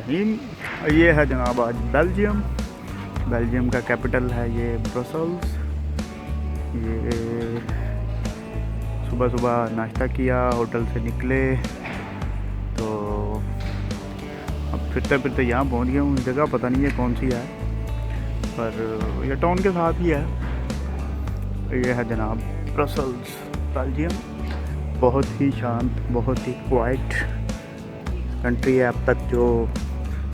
रहीम। ये है जनाब आज बेल्जियम का कैपिटल है ये ब्रसल्स। ये सुबह सुबह नाश्ता किया, होटल से निकले तो अब फिरते फिरते यहाँ पहुँच गया हूँ। जगह पता नहीं है कौन सी है, पर ये टाउन के साथ ही है। ये है जनाब ब्रसल्स बेल्जियम। बहुत ही शांत, बहुत ही क्वाइट कंट्री है अब तक जो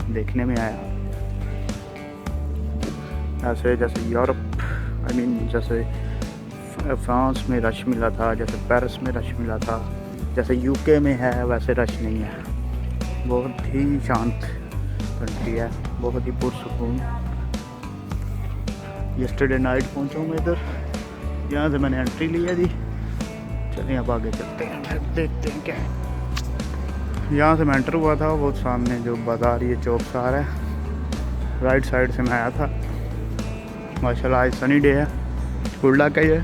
देखने में आया। ऐसे जैसे यूरोप जैसे फ्रांस में रश मिला था, जैसे पेरिस में रश मिला था, जैसे यूके में है, वैसे रश नहीं है। बहुत ही शांत कंट्री है, बहुत ही पुरसुकून। यस्टरडे नाइट पहुंचा मैं इधर, यहाँ से मैंने एंट्री लिया थी। चलिए अब आगे चलते हैं, देखते हैं क्या है। यहाँ से मैं एंटर हुआ था, वो सामने जो बाज़ार ये चौक सा आ रहा है, राइट साइड से मैं आया था। माशाल्लाह आज सनी डे है, गुड लक है ये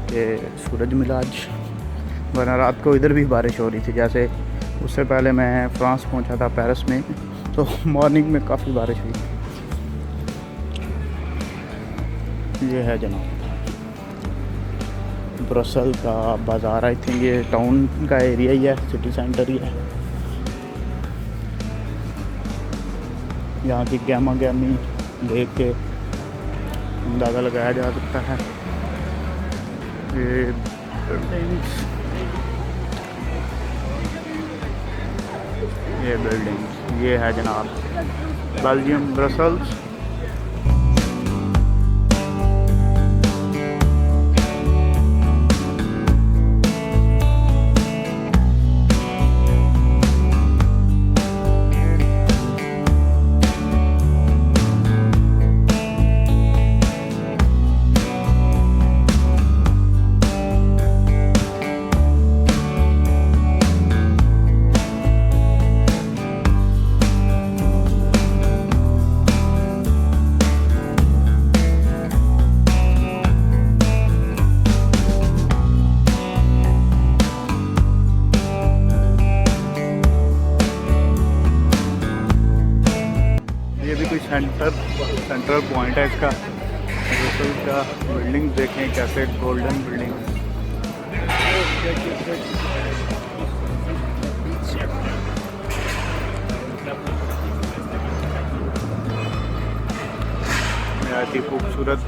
कि सूरज मिला आज, वरना रात को इधर भी बारिश हो रही थी। जैसे उससे पहले मैं फ्रांस पहुंचा था पेरिस में, तो मॉर्निंग में काफ़ी बारिश हुई। ये है जनाब ब्रसल का बाज़ार। आई थिंक ये टाउन का एरिया ही है, सिटी सेंटर ही है। यहाँ की गहमा गहमी देख के अंदाज़ा लगाया जा सकता है। ये बिल्डिंग्स, ये है जनाब बेल्जियम ब्रसल्स। ये भी कोई सेंट्रल पॉइंट है इसका। ब्रसल का बिल्डिंग देखें कैसे गोल्डन बिल्डिंग। बहुत ही खूबसूरत